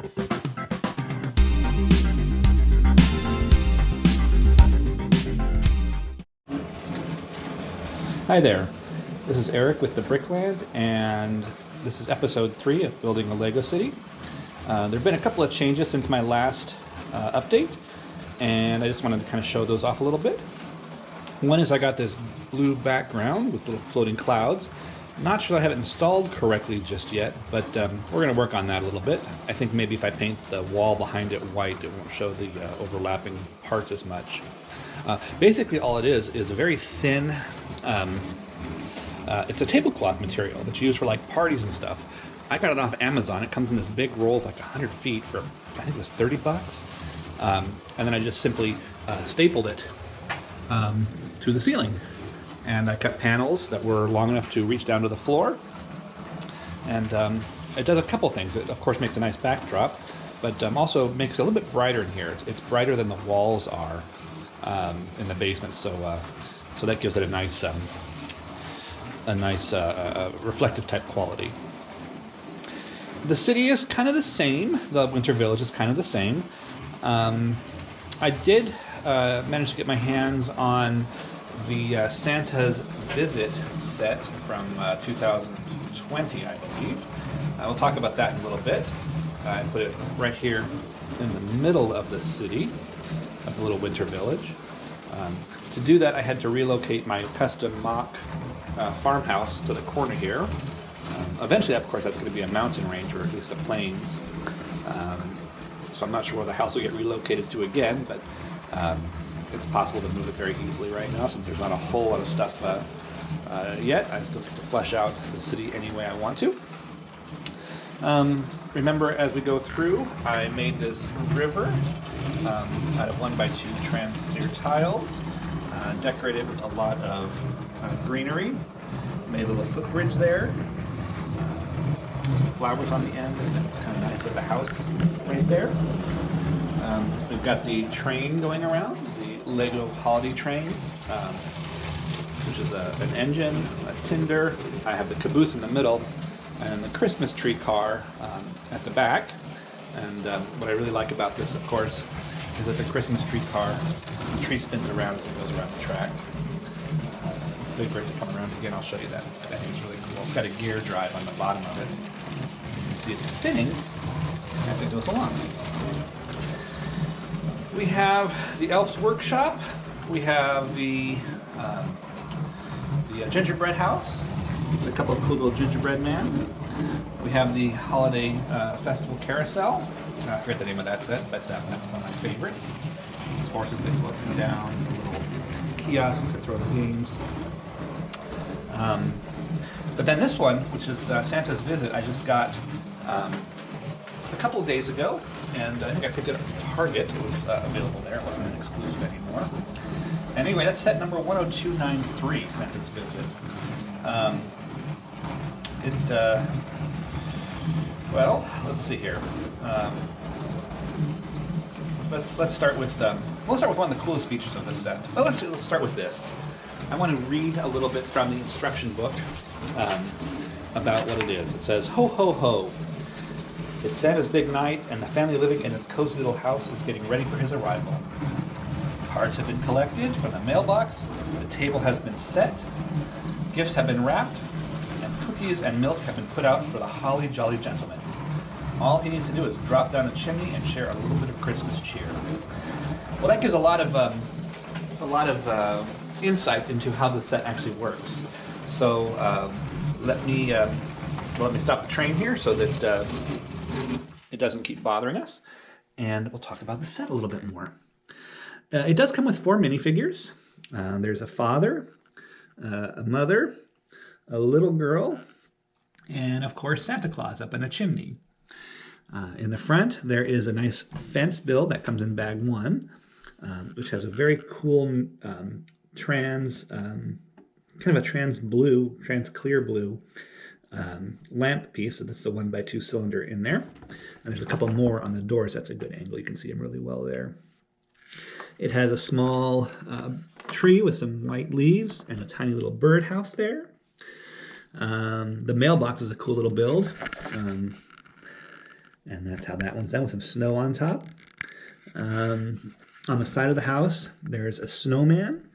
Hi there, this is Eric with the Brickland, and this is episode 3 of Building a Lego City. There have been a couple of changes since my last update, and I just wanted to kind of show those off a little bit. One is I got this blue background with little floating clouds. Not sure I have it installed correctly just yet, but we're going to work on that a little bit. I think maybe if I paint the wall behind it white, it won't show the overlapping parts as much. Basically all it is a very thin, it's a tablecloth material that's used for like parties and stuff. I got it off Amazon. It comes in this big roll of like 100 feet for, I think it was 30 bucks. And then I just simply stapled it to the ceiling. And I cut panels that were long enough to reach down to the floor. And it does a couple things. It, of course, makes a nice backdrop, but also makes it a little bit brighter in here. It's brighter than the walls are in the basement, so that gives it a nice reflective type quality. The city is kind of the same. The Winter Village is kind of the same. I did manage to get my hands on the Santa's Visit set from 2020, I believe. We'll talk about that in a little bit. I put it right here in the middle of the city, of the little Winter Village. To do that, I had to relocate my custom mock farmhouse to the corner here. Eventually, of course, that's going to be a mountain range, or at least the plains. So I'm not sure where the house will get relocated to again, but it's possible to move it very easily right now, since there's not a whole lot of stuff yet. I still get to flesh out the city any way I want to. Remember, as we go through, I made this river out of 1x2 trans clear tiles, decorated with a lot of greenery. Made a little footbridge there, some flowers on the end, and it's kind of nice with the house right there. We've got the train going around, the Lego holiday train, which is an engine, a tinder. I have the caboose in the middle, and the Christmas tree car at the back. And what I really like about this, of course, is that the Christmas tree car, the tree spins around as it goes around the track. It's big for it to come around again. I'll show you that. I think it's really cool. It's got a gear drive on the bottom of it. You can see it's spinning as it goes along. We have the Elf's Workshop. We have the gingerbread house with a couple of cool little gingerbread men. We have the Holiday Festival Carousel. I forget the name of that set, but that was one of my favorites. These horses that go up and down, a little kiosk to throw the games. But then this one, which is Santa's Visit, I just got a couple of days ago, and I think I picked it up from Target. It was available there. It wasn't an exclusive anymore. Anyway, that's set number 10293, Santa's Visit. Well, let's see here. Let's start with one of the coolest features of this set. Well, let's start with this. I want to read a little bit from the instruction book about what it is. It says, "Ho ho ho! It's Santa's big night, and the family living in his cozy little house is getting ready for his arrival. Cards have been collected from the mailbox. The table has been set. Gifts have been wrapped, and cookies and milk have been put out for the holly jolly gentleman. All he needs to do is drop down the chimney and share a little bit of Christmas cheer." Well, that gives a lot of insight into how the set actually works. So let me stop the train here so that it doesn't keep bothering us, and we'll talk about the set a little bit more. It does come with 4 minifigures. There's a father, a mother, a little girl, and of course Santa Claus up in a chimney. In the front, there is a nice fence build that comes in bag 1, which has a very cool kind of a trans clear blue lamp piece. So that's the 1x2 cylinder in there. And there's a couple more on the doors. That's a good angle. You can see them really well there. It has a small tree with some white leaves and a tiny little birdhouse there. The mailbox is a cool little build. And that's how that one's done, with some snow on top. On the side of the house, there's a snowman.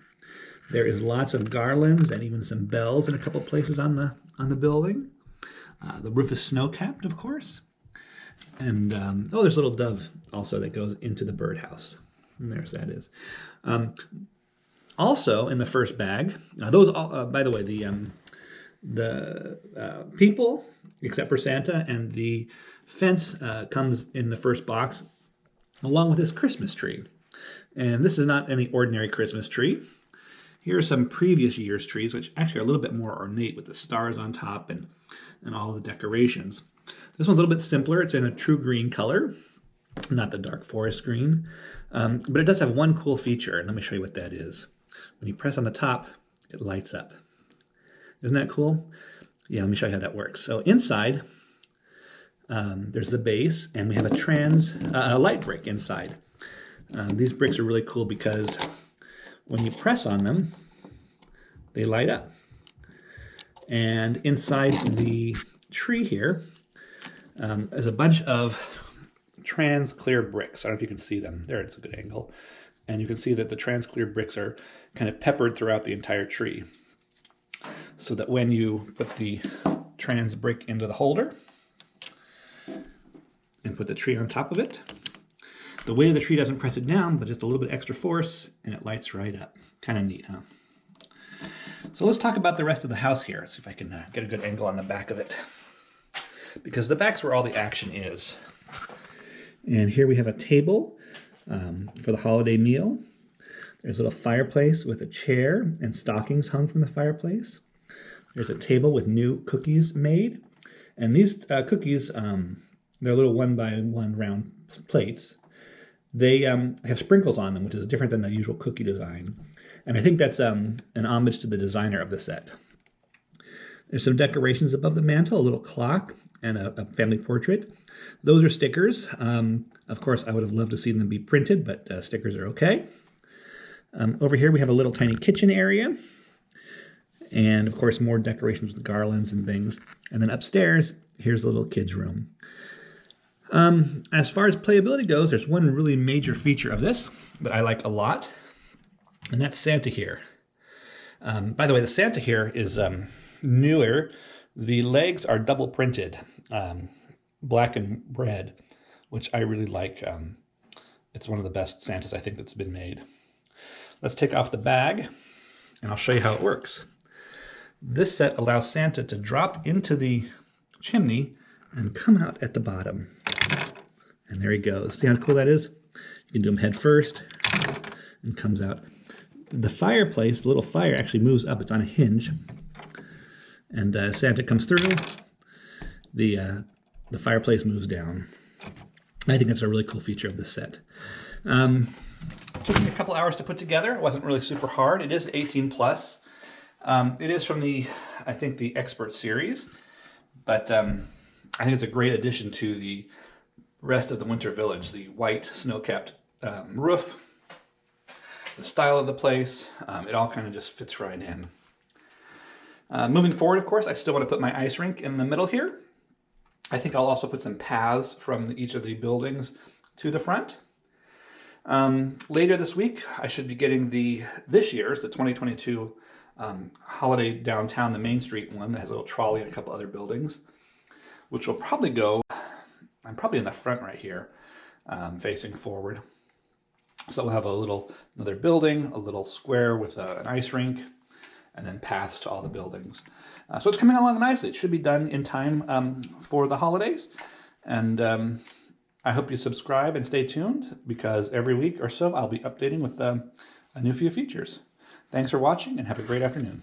There is lots of garlands and even some bells in a couple places on the building. The roof is snow-capped, of course. And, oh, there's a little dove also that goes into the birdhouse. And there's that is. Also, in the first bag, those all, by the way, the people, except for Santa, and the fence comes in the first box, along with this Christmas tree. And this is not any ordinary Christmas tree. Here are some previous year's trees, which actually are a little bit more ornate with the stars on top and all the decorations. This one's a little bit simpler. It's in a true green color, not the dark forest green. But it does have one cool feature, and let me show you what that is. When you press on the top, it lights up. Isn't that cool? Yeah, let me show you how that works. So inside, there's the base, and we have a light brick inside. These bricks are really cool because when you press on them, they light up. And inside the tree here is a bunch of trans clear bricks. I don't know if you can see them. There, it's a good angle. And you can see that the trans clear bricks are kind of peppered throughout the entire tree, so that when you put the trans brick into the holder and put the tree on top of it, the weight of the tree doesn't press it down, but just a little bit extra force, and it lights right up. Kind of neat, huh? So let's talk about the rest of the house here. See if I can get a good angle on the back of it, because the back's where all the action is. And here we have a table for the holiday meal. There's a little fireplace with a chair and stockings hung from the fireplace. There's a table with new cookies made. And these cookies, they're little 1-by-1 round plates. They have sprinkles on them, which is different than the usual cookie design. And I think that's an homage to the designer of the set. There's some decorations above the mantle, a little clock and a family portrait. Those are stickers. Of course, I would have loved to see them be printed, but stickers are okay. Over here we have a little tiny kitchen area. And of course, more decorations with garlands and things. And then upstairs, here's a little kid's room. As far as playability goes, there's one really major feature of this that I like a lot, and that's Santa here. By the way, the Santa here is newer. The legs are double printed, black and red, which I really like. It's one of the best Santas I think that's been made. Let's take off the bag, and I'll show you how it works. This set allows Santa to drop into the chimney and come out at the bottom. And there he goes. See how cool that is? You can do him head first and comes out. The fireplace, the little fire, actually moves up. It's on a hinge. And Santa comes through. The fireplace moves down. I think that's a really cool feature of this set. Took me a couple hours to put together. It wasn't really super hard. It is 18 plus. It is from I think the Expert series, but I think it's a great addition to the rest of the Winter Village. The white snow-capped roof, the style of the place, it all kind of just fits right in. Moving forward, of course, I still want to put my ice rink in the middle here. I think I'll also put some paths from each of the buildings to the front. Later this week, I should be getting this year's, the 2022 holiday downtown, the Main Street one that has a little trolley and a couple other buildings, which will probably go, I'm probably in the front right here, facing forward. So we'll have another building, a little square with an ice rink, and then paths to all the buildings. So it's coming along nicely. It should be done in time for the holidays. And I hope you subscribe and stay tuned, because every week or so I'll be updating with a new few features. Thanks for watching, and have a great afternoon.